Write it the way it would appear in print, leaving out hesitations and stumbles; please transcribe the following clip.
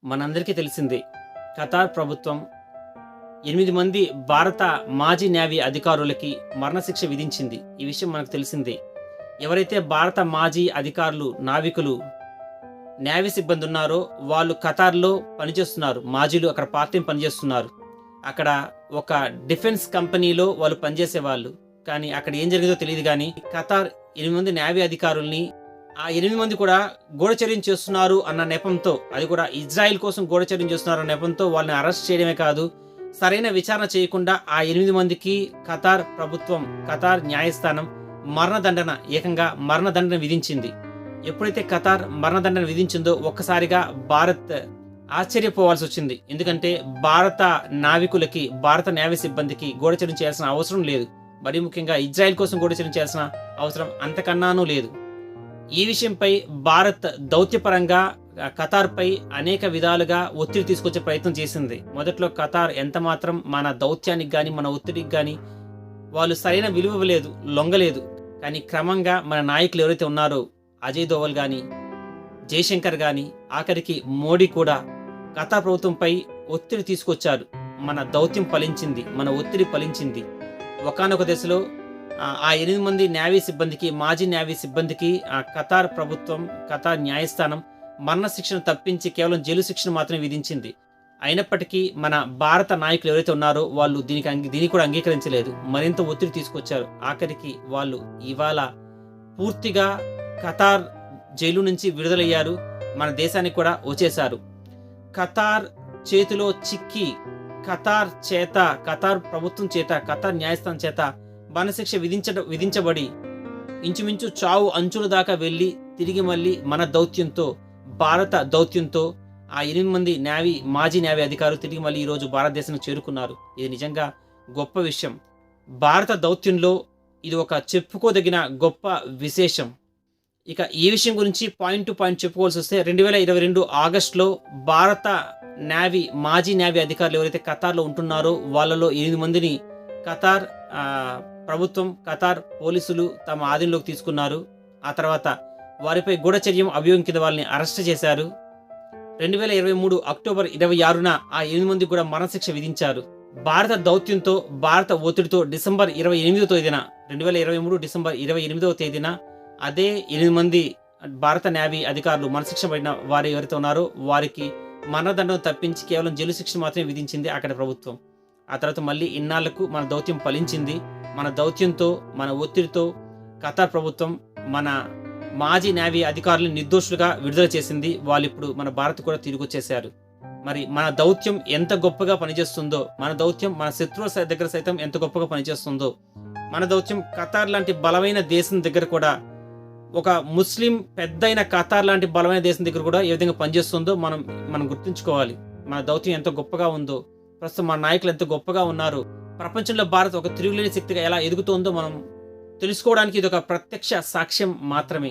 మనందరికీ తెలిసిందే. ఖతార్ ప్రభుత్వం 8 మంది భారత మాజీ నేవీ అధికారులకి మరణశిక్ష విధించింది. ఈ విషయం మనకు తెలిసిందే. ఎవరైతే భారత మాజీ అధికారులు, నావికులు, నేవీ సిబ్బంది ఉన్నారో వాళ్ళు ఖతార్‌లో పనిచేస్తున్నారు. మాజీలు అక్కడ పార్ట్ టైమ్ పనిచేస్తున్నారు. అక్కడ ఒక డిఫెన్స్ కంపెనీలో వాళ్ళు పనిచేసేవాళ్ళు. కానీ అక్కడ ఏం జరిగిందో తెలీదు గానీ ఖతార్ 8 మంది నేవీ అధికారుల్ని ఆ 8 మంది కూడా గూఢచర్యం చేస్తున్నారు అన్న నెపంతో, అది కూడా ఇజ్రాయెల్ కోసం గూఢచర్యం చేస్తున్నారు అన్న నెపంతో వాళ్ళని అరెస్ట్ చేయడమే కాదు, సరైన విచారణ చేయకుండా ఆ 8 మందికి ఖతార్ ప్రభుత్వం, ఖతార్ న్యాయస్థానం ఏకంగా మరణదండన విధించింది. ఎప్పుడైతే ఖతార్ మరణదండన విధించిందో ఒక్కసారిగా భారత్ ఆశ్చర్యపోవాల్సి వచ్చింది. ఎందుకంటే భారత నావికులకి, భారత నేవీ సిబ్బందికి గూఢచర్యం చేయాల్సిన అవసరం లేదు. మరీ ముఖ్యంగా ఇజ్రాయెల్ కోసం గూఢచర్యం చేయాల్సిన అవసరం అంతకన్నానూ లేదు. ఈ విషయంపై భారత్ దౌత్యపరంగా ఖతార్పై అనేక విధాలుగా ఒత్తిడి తీసుకొచ్చే ప్రయత్నం చేసింది. మొదట్లో ఖతార్ ఎంత మాత్రం మన దౌత్యానికి గాని, మన ఒత్తిడికి గాని వాళ్ళు సరైన విలువ ఇవ్వలేదు, లొంగలేదు. కానీ క్రమంగా మన నాయకులు ఎవరైతే ఉన్నారో అజయ్ దోవల్ గాని, జయశంకర్ గాని, ఆఖరికి మోడీ కూడా ఖతార్ ప్రభుత్వంపై ఒత్తిడి తీసుకొచ్చారు. మన దౌత్యం ఫలించింది, మన ఒత్తిడి ఫలించింది. ఒకానొక దశలో ఆ 8 మంది నేవీ సిబ్బందికి, మాజీ నేవీ సిబ్బందికి ఖతార్ ప్రభుత్వం, ఖతార్ న్యాయస్థానం మరణ శిక్షను తప్పించి కేవలం జైలు శిక్షను మాత్రమే విధించింది. అయినప్పటికీ మన భారత నాయకులు ఎవరైతే ఉన్నారో వాళ్ళు దీనికి కూడా అంగీకరించలేదు. మరింత ఒత్తిడి తీసుకొచ్చారు. ఆఖరికి వాళ్ళు ఇవాళ పూర్తిగా ఖతార్ జైలు నుంచి విడుదలయ్యారు. మన దేశానికి కూడా వచ్చేశారు. ఖతార్ చేతిలో చిక్కి ఖతార్ ప్రభుత్వం చేత, ఖతార్ న్యాయస్థానం చేత మరణశిక్ష విధించబడి ఇంచుమించు చావు అంచుల దాకా వెళ్ళి తిరిగి మళ్ళీ మన దౌత్యంతో, భారత దౌత్యంతో ఆ 8 మంది మాజీ నేవీ అధికారులు తిరిగి మళ్ళీ ఈరోజు భారతదేశానికి చేరుకున్నారు. ఇది నిజంగా గొప్ప విషయం. భారత దౌత్యంలో ఇది ఒక చెప్పుకోదగిన గొప్ప విశేషం. ఇక ఈ విషయం గురించి పాయింట్ టు పాయింట్ చెప్పుకోవాల్సి వస్తే 2022 ఆగస్టులో భారత మాజీ నేవీ అధికారులు ఎవరైతే ఖతార్లో ఉంటున్నారో వాళ్ళలో 8 మందిని ఖతార్ ప్రభుత్వం, ఖతార్ పోలీసులు తమ ఆధీనంలోకి తీసుకున్నారు. ఆ తర్వాత వారిపై గూఢచర్యం అభియోగం కింద వాళ్ళని అరెస్ట్ చేశారు. 2023 అక్టోబర్ 26న ఆ 8 మంది కూడా మరణశిక్ష విధించారు. భారత దౌత్యంతో, భారత ఒత్తిడితో డిసెంబర్ 28వ తేదీన 2023 డిసెంబర్ 28వ తేదీన అదే 8 మంది భారత నేవీ అధికారులు మరణశిక్ష పడిన వారు ఎవరైతే ఉన్నారో వారికి మరణదండం తప్పించి కేవలం జైలు శిక్ష మాత్రమే విధించింది అక్కడ ప్రభుత్వం. ఆ తర్వాత మళ్ళీ ఇన్నాళ్లకు మన దౌత్యం ఫలించింది. మన దౌత్యంతో, మన ఒత్తిడితో ఖతార్ ప్రభుత్వం మన మాజీ నేవీ అధికారులను నిర్దోషులుగా విడుదల చేసింది. వాళ్ళు ఇప్పుడు మన భారత్ కూడా తిరిగి వచ్చేశారు. మరి మన దౌత్యం ఎంత గొప్పగా పనిచేస్తుందో, మన దౌత్యం మన శత్రువుల దగ్గర సైతం ఎంత గొప్పగా పనిచేస్తుందో, మన దౌత్యం ఖతార్ లాంటి బలమైన దేశం దగ్గర కూడా, ఒక ముస్లిం పెద్దయిన ఖతార్ లాంటి బలమైన దేశం దగ్గర కూడా ఏ విధంగా పనిచేస్తుందో మనం గుర్తుంచుకోవాలి. మన దౌత్యం ఎంత గొప్పగా ఉందో, ప్రస్తుతం మన నాయకులు ఎంత గొప్పగా ఉన్నారు, ప్రపంచంలో భారత్ ఒక తిరుగులేని శక్తిగా ఎలా ఎదుగుతోందో మనం తెలుసుకోవడానికి ఇది ఒక ప్రత్యక్ష సాక్ష్యం మాత్రమే.